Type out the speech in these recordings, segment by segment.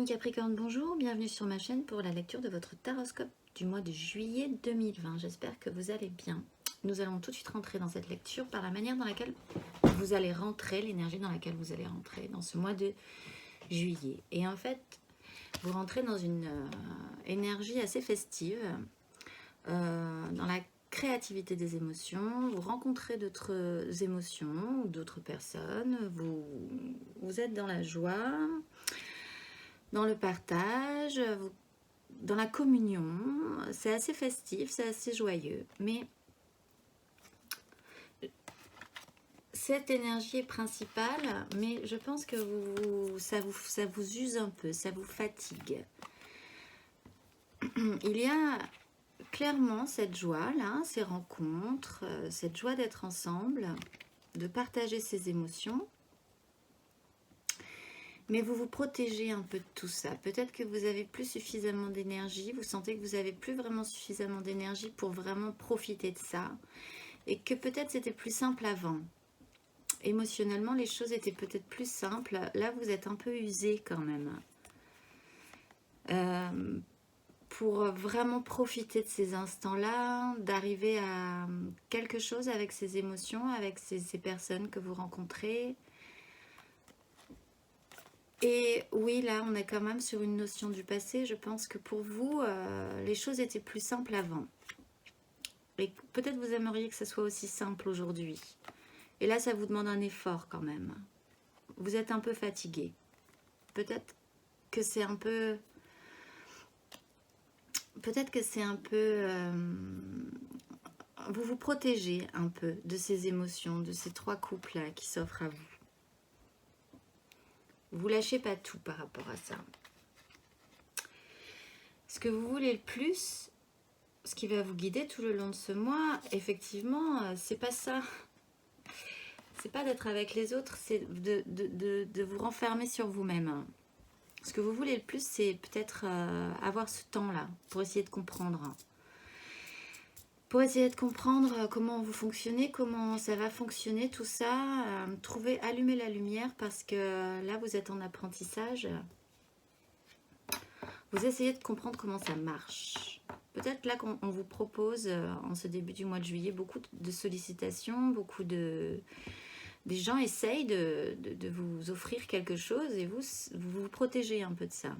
Capricorne, bonjour, bienvenue sur ma chaîne pour la lecture de votre taroscope du mois de juillet 2020. J'espère que vous allez bien. Nous allons tout de suite rentrer dans cette lecture par la manière dans laquelle vous allez rentrer, l'énergie dans laquelle vous allez rentrer dans ce mois de juillet. Et en fait, vous rentrez dans une énergie assez festive, dans la créativité des émotions, vous rencontrez d'autres émotions, d'autres personnes, vous êtes dans la joie, dans le partage, dans la communion. C'est assez festif, c'est assez joyeux, mais cette énergie est principale, mais je pense que ça vous use un peu, ça vous fatigue. Il y a clairement cette joie là, ces rencontres, cette joie d'être ensemble, de partager ses émotions. Mais vous vous protégez un peu de tout ça. Peut-être que vous avez plus suffisamment d'énergie, vous sentez que vous n'avez plus vraiment suffisamment d'énergie pour vraiment profiter de ça. Et que peut-être c'était plus simple avant. Émotionnellement, les choses étaient peut-être plus simples. Là, vous êtes un peu usé quand même. Pour vraiment profiter de ces instants-là, d'arriver à quelque chose avec ces émotions, avec ces personnes que vous rencontrez. Et oui, là, on est quand même sur une notion du passé. Je pense que pour vous, les choses étaient plus simples avant. Et peut-être vous aimeriez que ce soit aussi simple aujourd'hui. Et là, ça vous demande un effort quand même. Vous êtes un peu fatigué. Peut-être que c'est un peu... Peut-être que c'est un peu... vous vous protégez un peu de ces émotions, de ces trois couples-là qui s'offrent à vous. Vous lâchez pas tout par rapport à ça. Ce que vous voulez le plus, ce qui va vous guider tout le long de ce mois, effectivement, c'est pas ça. C'est pas d'être avec les autres, c'est de vous renfermer sur vous-même. Ce que vous voulez le plus, c'est peut-être avoir ce temps-là pour essayer de comprendre. Pour essayer de comprendre comment vous fonctionnez, comment ça va fonctionner, tout ça. Allumer la lumière parce que là, vous êtes en apprentissage. Vous essayez de comprendre comment ça marche. Peut-être là qu'on vous propose, en ce début du mois de juillet, beaucoup de sollicitations, des gens essayent de vous offrir quelque chose et vous vous protégez un peu de ça.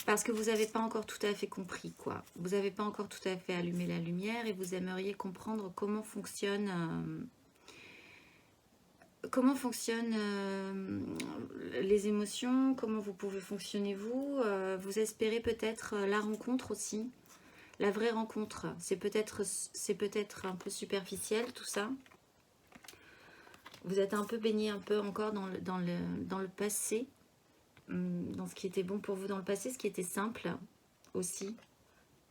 Parce que vous n'avez pas encore tout à fait compris, quoi. Vous n'avez pas encore tout à fait allumé la lumière et vous aimeriez comprendre comment fonctionnent les émotions, comment vous pouvez fonctionner vous. Vous espérez peut-être la rencontre aussi, la vraie rencontre. C'est peut-être un peu superficiel tout ça. Vous êtes un peu baigné un peu encore dans le passé. Dans ce qui était bon pour vous dans le passé, ce qui était simple aussi.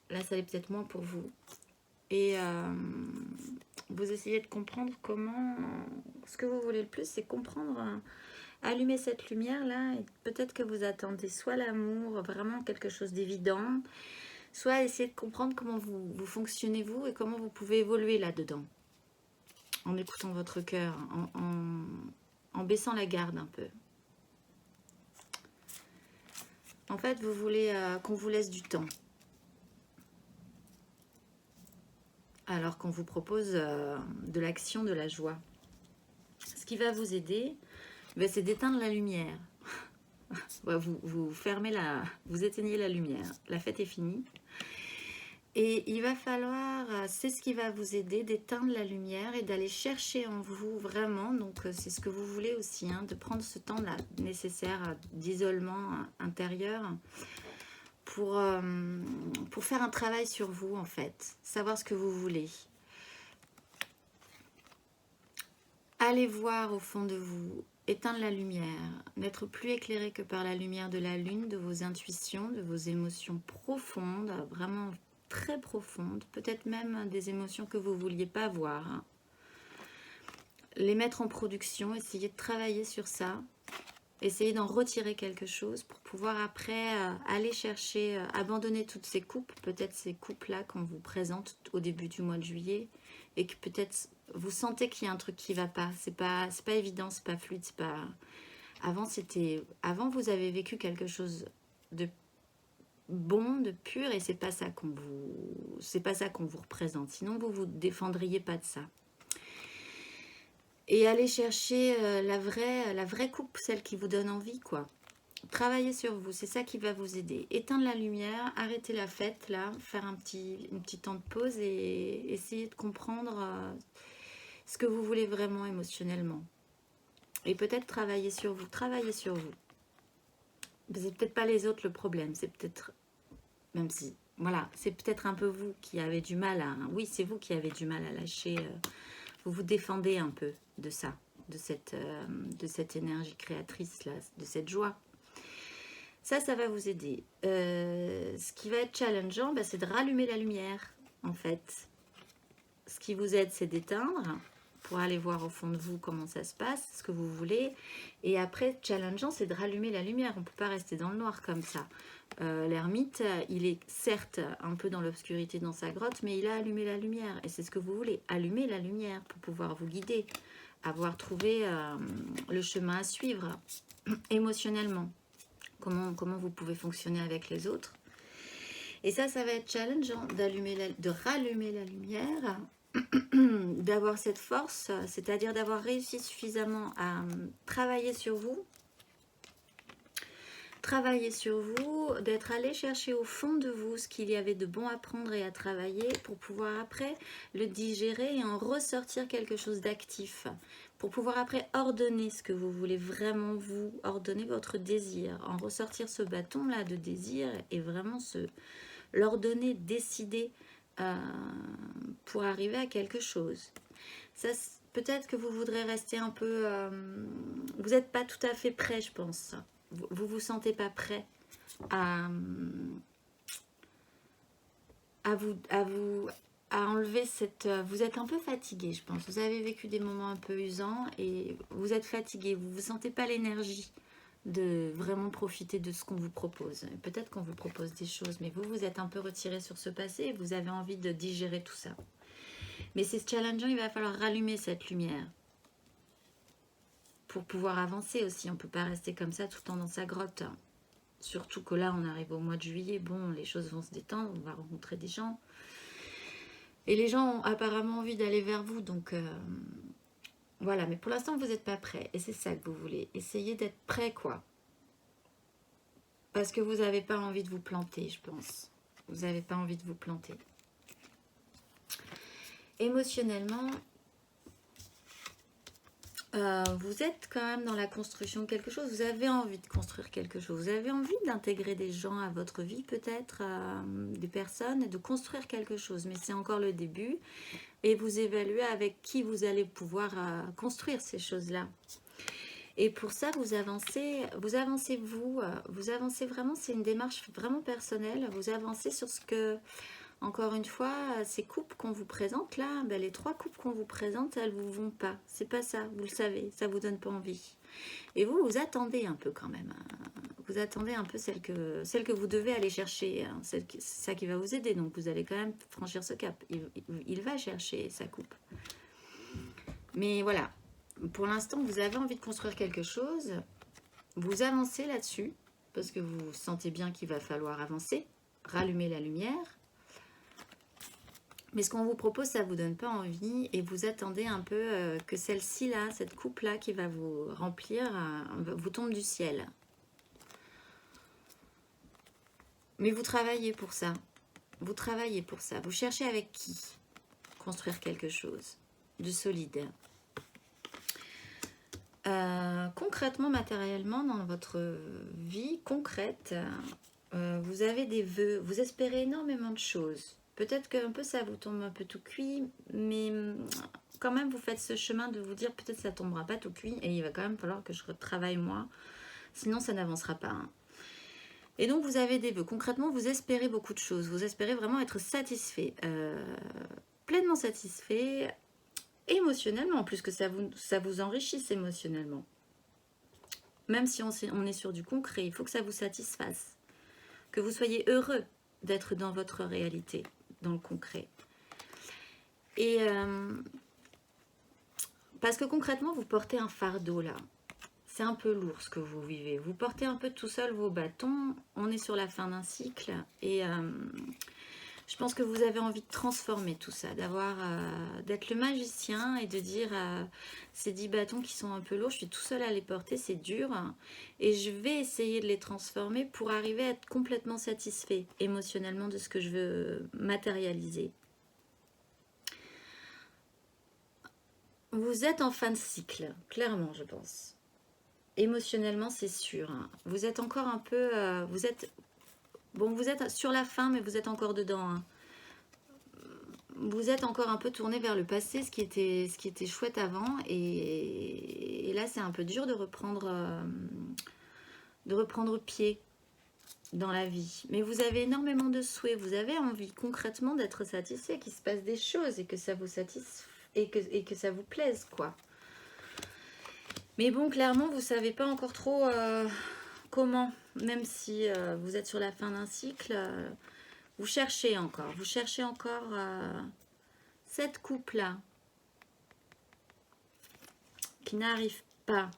Là, ça l'est peut-être moins pour vous. Et vous essayez de comprendre comment... Ce que vous voulez le plus, c'est comprendre, allumer cette lumière-là. Et peut-être que vous attendez soit l'amour, vraiment quelque chose d'évident, soit essayer de comprendre comment vous fonctionnez vous et comment vous pouvez évoluer là-dedans. En écoutant votre cœur, en baissant la garde un peu. En fait, vous voulez qu'on vous laisse du temps. Alors qu'on vous propose de l'action, de la joie. Ce qui va vous aider, c'est d'éteindre la lumière. Vous éteignez la lumière. La fête est finie. Et il va falloir, c'est ce qui va vous aider, d'éteindre la lumière et d'aller chercher en vous vraiment, donc c'est ce que vous voulez aussi, hein, de prendre ce temps-là nécessaire d'isolement intérieur pour faire un travail sur vous en fait, savoir ce que vous voulez. Allez voir au fond de vous, éteindre la lumière, n'être plus éclairé que par la lumière de la lune, de vos intuitions, de vos émotions profondes, vraiment très profondes, peut-être même des émotions que vous ne vouliez pas voir. Hein. Les mettre en production, essayer de travailler sur ça, essayer d'en retirer quelque chose pour pouvoir après aller chercher, abandonner toutes ces coupes, peut-être ces coupes-là qu'on vous présente au début du mois de juillet et que peut-être vous sentez qu'il y a un truc qui ne va pas. C'est pas évident, c'est pas fluide, c'est pas... Avant vous avez vécu quelque chose de bon, de pur, et c'est pas ça qu'on vous représente. Sinon vous vous défendriez pas de ça. Et allez chercher la vraie coupe, celle qui vous donne envie, quoi. Travaillez sur vous, c'est ça qui va vous aider. Éteindre la lumière, arrêter la fête, là, faire un petit temps de pause et essayer de comprendre ce que vous voulez vraiment émotionnellement. Et peut-être travailler sur vous, C'est peut-être pas les autres le problème, c'est peut-être, même si, voilà, c'est peut-être un peu vous qui avez du mal à, oui, c'est vous qui avez du mal à lâcher, vous vous défendez un peu de ça, de cette énergie créatrice, là, de cette joie. Ça va vous aider. Ce qui va être challengeant, c'est de rallumer la lumière, en fait. Ce qui vous aide, c'est d'éteindre, pour aller voir au fond de vous comment ça se passe, ce que vous voulez. Et après, challengeant, c'est de rallumer la lumière. On ne peut pas rester dans le noir comme ça. L'ermite, il est certes un peu dans l'obscurité dans sa grotte, mais il a allumé la lumière. Et c'est ce que vous voulez, allumer la lumière pour pouvoir vous guider, avoir trouvé le chemin à suivre émotionnellement. Comment vous pouvez fonctionner avec les autres. Et ça va être challengeant de rallumer la lumière, d'avoir cette force, c'est-à-dire d'avoir réussi suffisamment à travailler sur vous, d'être allé chercher au fond de vous ce qu'il y avait de bon à prendre et à travailler pour pouvoir après le digérer et en ressortir quelque chose d'actif. Pour pouvoir après ordonner ce que vous voulez vraiment vous, ordonner votre désir, en ressortir ce bâton-là de désir et vraiment l'ordonner, décider pour arriver à quelque chose. Ça, peut-être que vous voudrez rester un peu... vous n'êtes pas tout à fait prêt, je pense. Vous vous sentez pas prêt à enlever cette... Vous êtes un peu fatigué, je pense. Vous avez vécu des moments un peu usants et vous êtes fatigué. Vous ne sentez pas l'énergie de vraiment profiter de ce qu'on vous propose. Peut-être qu'on vous propose des choses, mais vous êtes un peu retiré sur ce passé et vous avez envie de digérer tout ça. Mais c'est challengeant, il va falloir rallumer cette lumière pour pouvoir avancer aussi. On ne peut pas rester comme ça tout le temps dans sa grotte. Surtout que là, on arrive au mois de juillet. Bon, les choses vont se détendre, on va rencontrer des gens. Et les gens ont apparemment envie d'aller vers vous, donc voilà. Mais pour l'instant, vous n'êtes pas prêt. Et c'est ça que vous voulez. Essayez d'être prêt, quoi. Parce que vous n'avez pas envie de vous planter, je pense. Vous n'avez pas envie de vous planter. Émotionnellement, vous êtes quand même dans la construction de quelque chose. Vous avez envie de construire quelque chose. Vous avez envie d'intégrer des gens à votre vie, peut-être, des personnes, et de construire quelque chose. Mais c'est encore le début. Et vous évaluez avec qui vous allez pouvoir construire ces choses-là. Et pour ça, vous avancez vraiment, c'est une démarche vraiment personnelle. Vous avancez sur ce que... Encore une fois, ces coupes qu'on vous présente là, les 3 coupes qu'on vous présente, elles vous vont pas. C'est pas ça, vous le savez, ça vous donne pas envie. Et vous attendez un peu quand même. Vous attendez un peu celle que vous devez aller chercher. C'est ça qui va vous aider. Donc vous allez quand même franchir ce cap. Il va chercher sa coupe. Mais voilà, pour l'instant, vous avez envie de construire quelque chose. Vous avancez là-dessus parce que vous sentez bien qu'il va falloir avancer, rallumer la lumière. Mais ce qu'on vous propose, ça ne vous donne pas envie et vous attendez un peu que celle-ci, là, cette coupe-là qui va vous remplir, vous tombe du ciel. Mais vous travaillez pour ça. Vous travaillez pour ça. Vous cherchez avec qui construire quelque chose de solide. Concrètement, matériellement, dans votre vie concrète, vous avez des vœux, vous espérez énormément de choses. Peut-être qu'un peu ça vous tombe un peu tout cuit, mais quand même vous faites ce chemin de vous dire peut-être ça tombera pas tout cuit et il va quand même falloir que je retravaille moi, sinon ça n'avancera pas. Hein. Et donc vous avez des vœux. Concrètement, vous espérez beaucoup de choses. Vous espérez vraiment être satisfait, pleinement satisfait, émotionnellement, en plus que ça vous enrichisse émotionnellement. Même si on est sur du concret, il faut que ça vous satisfasse. Que vous soyez heureux d'être dans votre réalité, dans le concret. Et parce que concrètement, vous portez un fardeau là. c'est un peu lourd ce que vous vivez. Vous portez un peu tout seul vos bâtons. On est sur la fin d'un cycle et je pense que vous avez envie de transformer tout ça, d'être le magicien et de dire ces 10 bâtons qui sont un peu lourds, je suis tout seul à les porter, c'est dur et je vais essayer de les transformer pour arriver à être complètement satisfait émotionnellement de ce que je veux matérialiser. Vous êtes en fin de cycle, clairement, je pense. Émotionnellement, c'est sûr. Vous êtes encore un peu... vous êtes sur la fin, mais vous êtes encore dedans. Vous êtes encore un peu tourné vers le passé, ce qui était chouette avant. Et là, c'est un peu dur de reprendre pied dans la vie. Mais vous avez énormément de souhaits. Vous avez envie concrètement d'être satisfait, qu'il se passe des choses et que ça vous satisfasse. Et que ça vous plaise, quoi. Mais bon, clairement, vous savez pas encore trop comment, même si vous êtes sur la fin d'un cycle, vous cherchez encore cette couple-là qui n'arrive pas.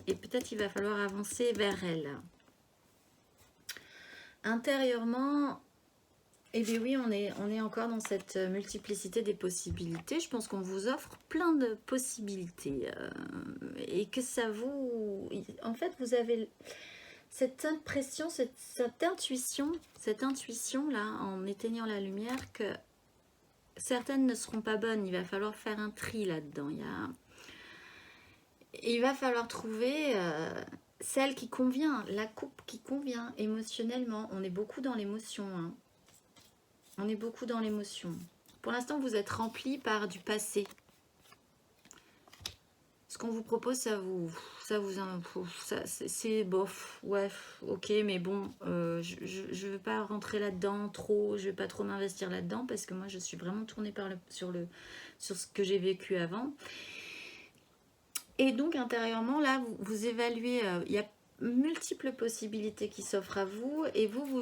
Et peut-être il va falloir avancer vers elle. Intérieurement... Eh bien oui, on est encore dans cette multiplicité des possibilités. Je pense qu'on vous offre plein de possibilités. Et que ça vous... En fait, vous avez cette impression, cette intuition-là, en éteignant la lumière, que certaines ne seront pas bonnes. Il va falloir faire un tri là-dedans. Il va falloir trouver... celle qui convient, la coupe qui convient émotionnellement. On est beaucoup dans l'émotion, hein. On est beaucoup dans l'émotion. Pour l'instant, vous êtes rempli par du passé. Ce qu'on vous propose, c'est bof. Ouais, ok, mais bon, je ne veux pas rentrer là-dedans trop. Je ne vais pas trop m'investir là-dedans parce que moi, je suis vraiment tournée sur ce que j'ai vécu avant. Et donc, intérieurement, là, vous évaluez. Il y a multiples possibilités qui s'offrent à vous et vous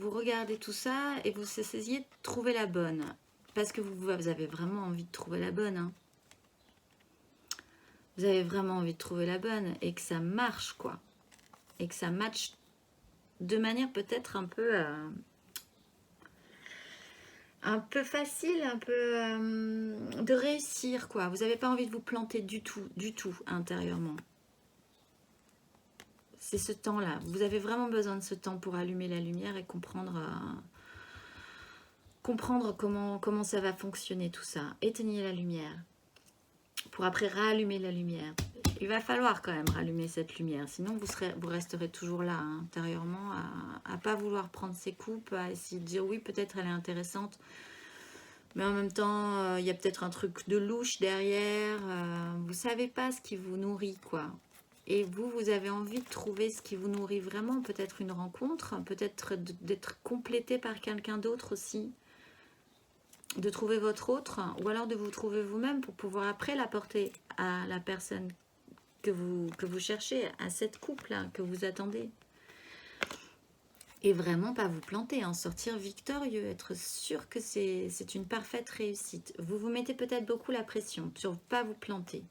regardez tout ça et vous essayez de trouver la bonne parce que vous avez vraiment envie de trouver la bonne, hein. Vous avez vraiment envie de trouver la bonne et que ça marche, quoi, et que ça matche de manière peut-être un peu facile, un peu de réussir, quoi. Vous n'avez pas envie de vous planter du tout intérieurement. C'est ce temps-là. Vous avez vraiment besoin de ce temps pour allumer la lumière et comprendre comment ça va fonctionner tout ça. Éteignez la lumière pour après rallumer la lumière. Il va falloir quand même rallumer cette lumière. Sinon, vous resterez toujours là, hein, intérieurement, à pas vouloir prendre ces coupes, à essayer de dire oui, peut-être elle est intéressante. Mais en même temps, il y a peut-être un truc de louche derrière. Vous savez pas ce qui vous nourrit, quoi. Et vous avez envie de trouver ce qui vous nourrit vraiment, peut-être une rencontre, peut-être d'être complété par quelqu'un d'autre aussi, de trouver votre autre, ou alors de vous trouver vous-même pour pouvoir après l'apporter à la personne que vous cherchez, à cette couple-là que vous attendez. Et vraiment pas vous planter, en sortir victorieux, être sûr que c'est une parfaite réussite. Vous vous mettez peut-être beaucoup la pression sur ne pas vous planter.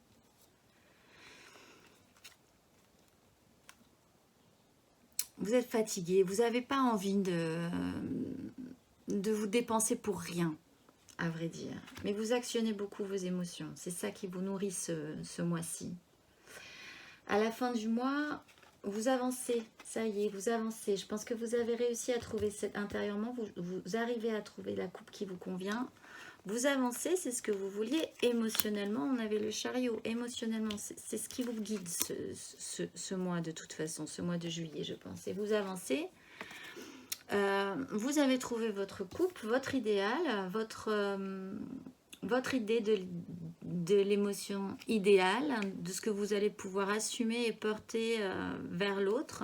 Vous êtes fatigué, vous n'avez pas envie de vous dépenser pour rien, à vrai dire. Mais vous actionnez beaucoup vos émotions. C'est ça qui vous nourrit ce mois-ci. À la fin du mois, vous avancez. Ça y est, vous avancez. Je pense que vous avez réussi à trouver intérieurement. Vous arrivez à trouver la coupe qui vous convient. Vous avancez, c'est ce que vous vouliez. Émotionnellement, on avait le chariot. Émotionnellement, c'est ce qui vous guide ce mois de toute façon, ce mois de juillet, je pense. Et vous avancez. Vous avez trouvé votre coupe, votre idéal, votre idée de l'émotion idéale, de ce que vous allez pouvoir assumer et porter vers l'autre.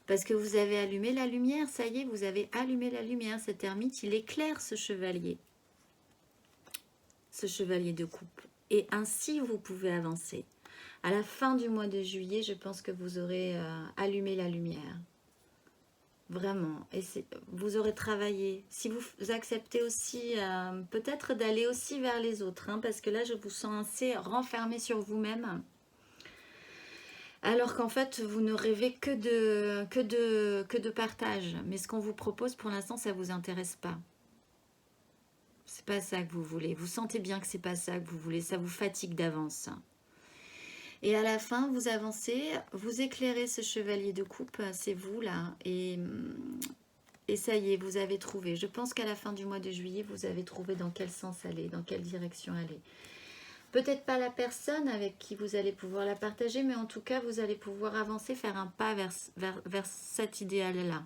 Parce que vous avez allumé la lumière, ça y est, vous avez allumé la lumière. Cet ermite, il éclaire ce chevalier de coupe. Et ainsi, vous pouvez avancer. À la fin du mois de juillet, je pense que vous aurez allumé la lumière. Vraiment. Et vous aurez travaillé. Si vous acceptez aussi, peut-être d'aller aussi vers les autres, hein, parce que là, je vous sens assez renfermé sur vous-même. Alors qu'en fait, vous ne rêvez que de partage. Mais ce qu'on vous propose, pour l'instant, ça ne vous intéresse pas. C'est pas ça que vous voulez. Vous sentez bien que c'est pas ça que vous voulez. Ça vous fatigue d'avance. Et à la fin, vous avancez, vous éclairez ce chevalier de coupe, c'est vous là, et ça y est, vous avez trouvé. Je pense qu'à la fin du mois de juillet, vous avez trouvé dans quel sens aller, dans quelle direction aller. Peut-être pas la personne avec qui vous allez pouvoir la partager, mais en tout cas, vous allez pouvoir avancer, faire un pas vers cet idéal-là.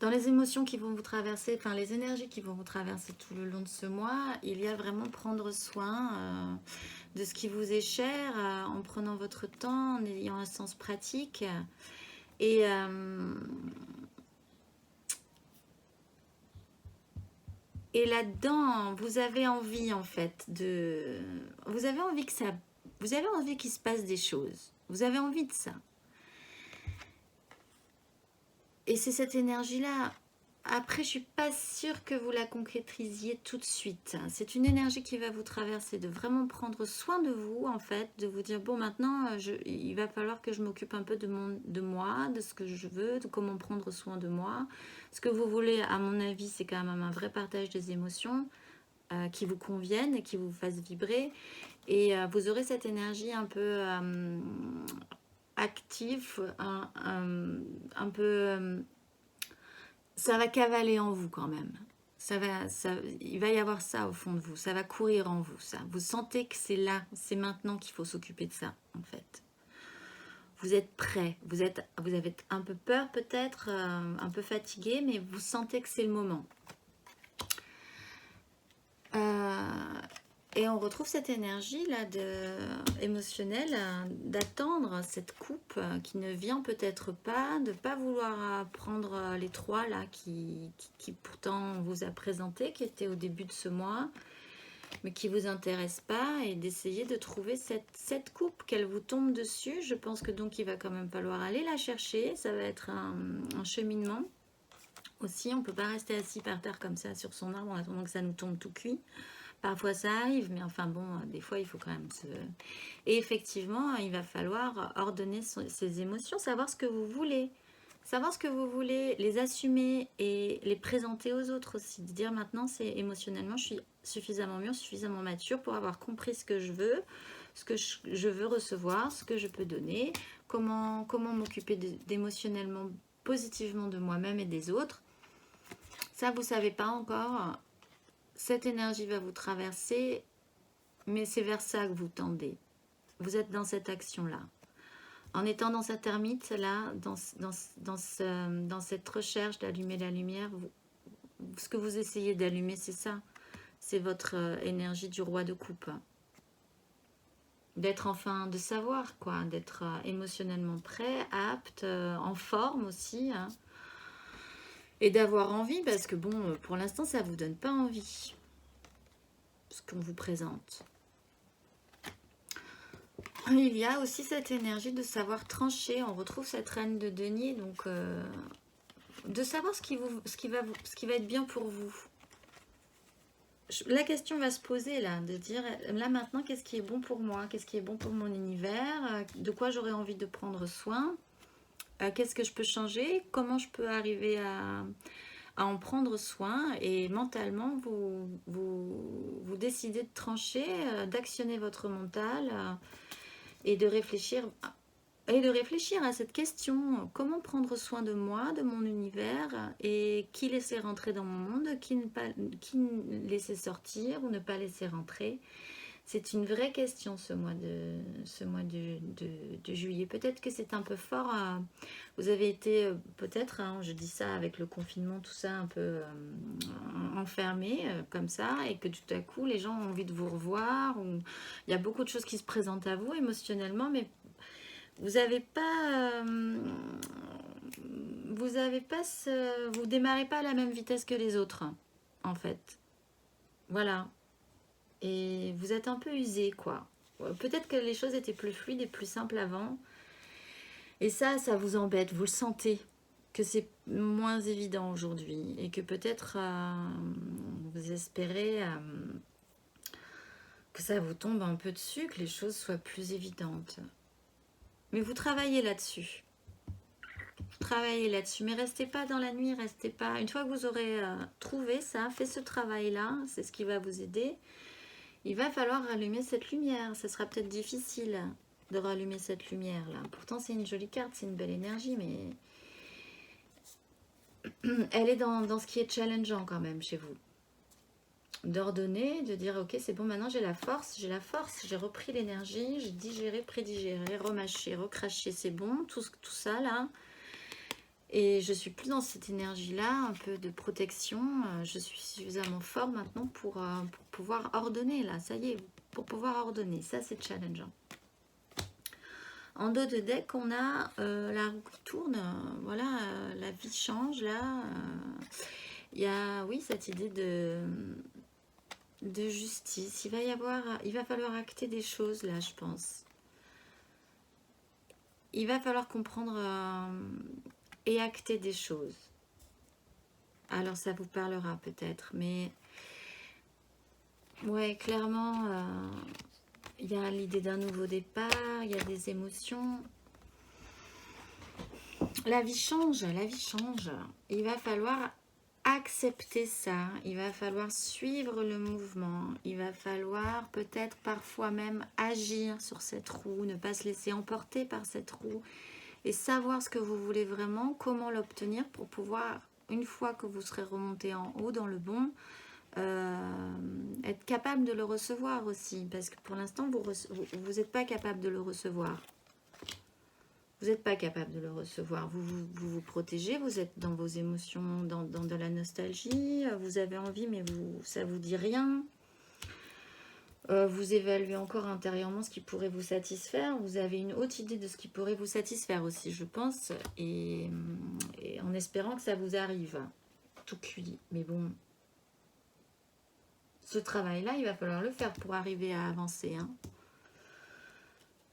Dans les émotions qui vont vous traverser, enfin les énergies qui vont vous traverser tout le long de ce mois, il y a vraiment prendre soin de ce qui vous est cher, en prenant votre temps, en ayant un sens pratique. Et là-dedans, vous avez envie en fait de... Vous avez envie que ça... Vous avez envie qu'il se passe des choses. Vous avez envie de ça. Et c'est cette énergie-là. Après, je suis pas sûre que vous la concrétisiez tout de suite. C'est une énergie qui va vous traverser, de vraiment prendre soin de vous, en fait, de vous dire, bon, maintenant, il va falloir que je m'occupe un peu de moi, de ce que je veux, de comment prendre soin de moi. Ce que vous voulez, à mon avis, c'est quand même un vrai partage des émotions qui vous conviennent et qui vous fassent vibrer. Et vous aurez cette énergie un peu active, un peu... ça va cavaler en vous quand même. Il va y avoir ça au fond de vous. Ça va courir en vous, ça. Vous sentez que c'est là, c'est maintenant qu'il faut s'occuper de ça, en fait. Vous êtes prêt. Vous avez un peu peur peut-être, un peu fatigué, mais vous sentez que c'est le moment. Et on retrouve cette énergie là émotionnelle d'attendre cette coupe qui ne vient peut-être pas, de ne pas vouloir prendre les trois là qui pourtant on vous a présenté, qui étaient au début de ce mois, mais qui ne vous intéressent pas, et d'essayer de trouver cette coupe, qu'elle vous tombe dessus. Je pense que donc il va quand même falloir aller la chercher. Ça va être un cheminement aussi. On ne peut pas rester assis par terre comme ça sur son arbre en attendant que ça nous tombe tout cuit. Parfois ça arrive, mais enfin bon, des fois il faut quand même se... Et effectivement, il va falloir ordonner ses émotions, savoir ce que vous voulez. Savoir ce que vous voulez, les assumer et les présenter aux autres aussi. De dire maintenant, c'est émotionnellement, je suis suffisamment mûre, suffisamment mature pour avoir compris ce que je veux, ce que je veux recevoir, ce que je peux donner, comment m'occuper d'émotionnellement, positivement de moi-même et des autres. Ça, vous ne savez pas encore. Cette énergie va vous traverser, mais c'est vers ça que vous tendez. Vous êtes dans cette action-là. En étant dans cette ermite, là, dans cette recherche d'allumer la lumière, ce que vous essayez d'allumer, c'est ça. C'est votre énergie du roi de coupe. D'être enfin, de savoir quoi, d'être émotionnellement prêt, apte, en forme aussi. Hein, et d'avoir envie, parce que bon, pour l'instant, ça ne vous donne pas envie. Ce qu'on vous présente. Il y a aussi cette énergie de savoir trancher. On retrouve cette reine de denier, donc de savoir ce qui va être bien pour vous. La question va se poser là, de dire là maintenant qu'est-ce qui est bon pour moi, qu'est-ce qui est bon pour mon univers, de quoi j'aurais envie de prendre soin, qu'est-ce que je peux changer, comment je peux arriver à en prendre soin, et mentalement vous décidez de trancher, d'actionner votre mental et de réfléchir à cette question, comment prendre soin de moi, de mon univers, et qui laisser rentrer dans mon monde, qui laisser sortir ou ne pas laisser rentrer. C'est une vraie question ce mois de juillet. Peut-être que c'est un peu fort. Vous avez été peut-être, hein, je dis ça avec le confinement, tout ça un peu enfermé comme ça, et que tout à coup les gens ont envie de vous revoir. Ou... Il y a beaucoup de choses qui se présentent à vous émotionnellement, mais vous n'avez pas... vous démarrez pas à la même vitesse que les autres, en fait. Voilà. Et vous êtes un peu usé, quoi. Peut-être que les choses étaient plus fluides et plus simples avant. Et ça vous embête. Vous le sentez que c'est moins évident aujourd'hui. Et que peut-être vous espérez que ça vous tombe un peu dessus, que les choses soient plus évidentes. Mais vous travaillez là-dessus. Travaillez là-dessus, mais restez pas dans la nuit, restez pas. Une fois que vous aurez trouvé ça, fait ce travail-là, c'est ce qui va vous aider. Il va falloir rallumer cette lumière. Ça sera peut-être difficile de rallumer cette lumière-là. Pourtant, c'est une jolie carte, c'est une belle énergie, mais elle est dans ce qui est challengeant quand même chez vous. D'ordonner, de dire ok, c'est bon, maintenant j'ai la force, j'ai repris l'énergie, j'ai digéré, prédigéré, remâché, recraché, c'est bon, tout ça là. Et je suis plus dans cette énergie-là, un peu de protection. Je suis suffisamment fort maintenant pour pouvoir ordonner, là. Ça y est, pour pouvoir ordonner. Ça, c'est challengeant. En dos de deck, on a la roue qui tourne. Voilà, la vie change, là. Il y a, oui, cette idée de justice. Il va falloir acter des choses, là, je pense. Il va falloir comprendre... et acter des choses. Alors ça vous parlera peut-être, mais ouais, clairement, il y a l'idée d'un nouveau départ, il y a des émotions. La vie change, la vie change. Il va falloir accepter ça, il va falloir suivre le mouvement, il va falloir peut-être parfois même agir sur cette roue, ne pas se laisser emporter par cette roue, et savoir ce que vous voulez vraiment, comment l'obtenir pour pouvoir, une fois que vous serez remonté en haut dans le bon, être capable de le recevoir aussi. Parce que pour l'instant, vous n'êtes pas capable de le recevoir. Vous n'êtes pas capable de le recevoir. Vous protégez, vous êtes dans vos émotions, dans de la nostalgie, vous avez envie mais ça ne vous dit rien. Vous évaluez encore intérieurement ce qui pourrait vous satisfaire. Vous avez une haute idée de ce qui pourrait vous satisfaire aussi, je pense. Et en espérant que ça vous arrive. Tout cuit. Mais bon, ce travail-là, il va falloir le faire pour arriver à avancer. Hein.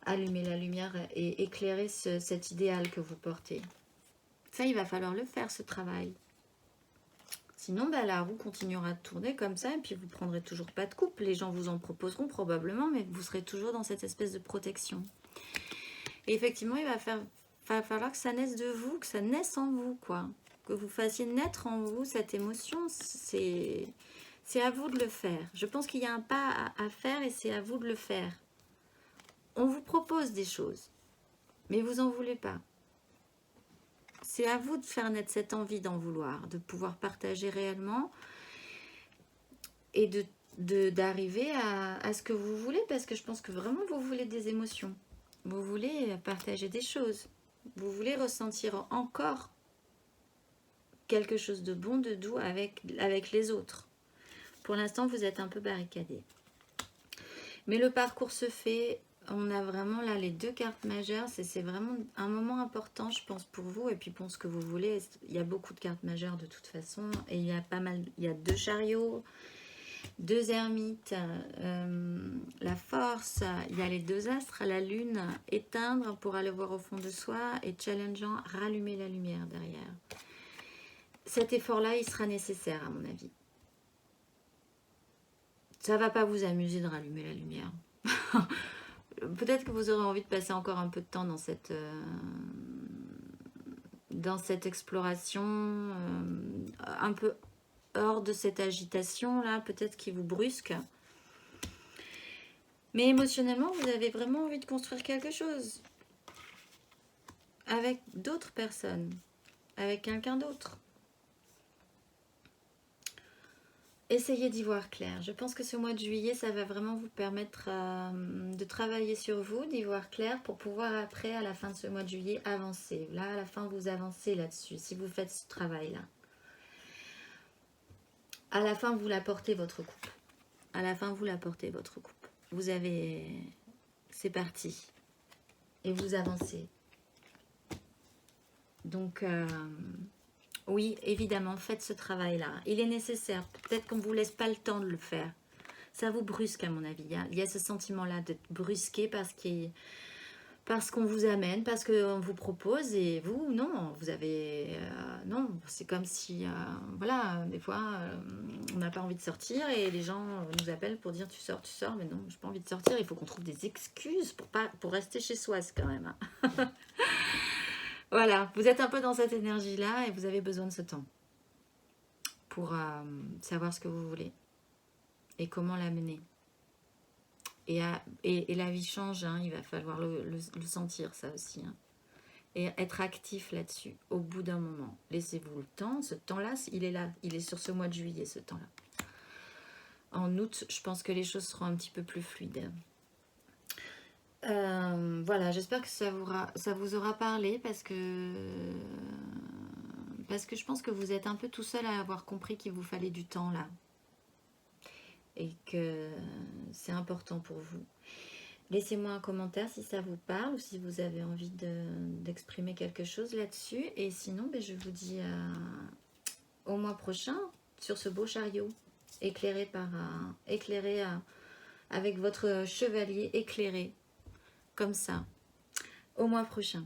Allumer la lumière et éclairer cet idéal que vous portez. Ça, il va falloir le faire, ce travail. Sinon, bah, la roue continuera de tourner comme ça et puis vous ne prendrez toujours pas de coupe. Les gens vous en proposeront probablement, mais vous serez toujours dans cette espèce de protection. Et effectivement, il va falloir que ça naisse de vous, que ça naisse en vous, quoi. Que vous fassiez naître en vous cette émotion. C'est à vous de le faire. Je pense qu'il y a un pas à faire et c'est à vous de le faire. On vous propose des choses, mais vous n'en voulez pas. C'est à vous de faire naître cette envie d'en vouloir, de pouvoir partager réellement et d'arriver à ce que vous voulez, parce que je pense que vraiment vous voulez des émotions. Vous voulez partager des choses. Vous voulez ressentir encore quelque chose de bon, de doux avec les autres. Pour l'instant, vous êtes un peu barricadé. Mais le parcours se fait. On a vraiment là les deux cartes majeures. C'est vraiment un moment important, je pense, pour vous et puis pour ce que vous voulez. Il y a beaucoup de cartes majeures de toute façon. Et il y a pas mal. Il y a 2 chariots, 2 ermites, la force. Il y a les 2 astres, la lune, éteindre pour aller voir au fond de soi et challengeant, rallumer la lumière derrière. Cet effort-là, il sera nécessaire à mon avis. Ça ne va pas vous amuser de rallumer la lumière. Peut-être que vous aurez envie de passer encore un peu de temps dans cette exploration, un peu hors de cette agitation-là, peut-être qui vous brusque. Mais émotionnellement, vous avez vraiment envie de construire quelque chose. Avec d'autres personnes, avec quelqu'un d'autre. Essayez d'y voir clair. Je pense que ce mois de juillet, ça va vraiment vous permettre de travailler sur vous, d'y voir clair pour pouvoir après, à la fin de ce mois de juillet, avancer. Là, à la fin, vous avancez là-dessus, si vous faites ce travail-là. À la fin, vous l'apportez votre coupe. À la fin, vous l'apportez votre coupe. Vous avez... C'est parti. Et vous avancez. Donc... oui, évidemment, faites ce travail-là. Il est nécessaire. Peut-être qu'on ne vous laisse pas le temps de le faire. Ça vous brusque, à mon avis. Il y a ce sentiment-là d'être brusqué parce qu'on vous amène, parce qu'on vous propose. Et vous, non, vous avez... non, c'est comme si... voilà, des fois, On n'a pas envie de sortir et les gens nous appellent pour dire tu sors, mais non, j'ai pas envie de sortir. Il faut qu'on trouve des excuses pour rester chez soi, c'est quand même. Hein. Voilà, vous êtes un peu dans cette énergie-là et vous avez besoin de ce temps pour savoir ce que vous voulez et comment l'amener. Et la vie change, hein, il va falloir le sentir ça aussi. Hein. Et être actif là-dessus au bout d'un moment. Laissez-vous le temps, ce temps-là, il est là, il est sur ce mois de juillet, ce temps-là. En août, je pense que les choses seront un petit peu plus fluides. Voilà, j'espère que ça vous aura parlé parce que je pense que vous êtes un peu tout seul à avoir compris qu'il vous fallait du temps là. Et que c'est important pour vous. Laissez-moi un commentaire si ça vous parle ou si vous avez envie d'exprimer quelque chose là-dessus. Et sinon, je vous dis au mois prochain sur ce beau chariot éclairé avec votre chevalier éclairé comme ça. Au mois prochain.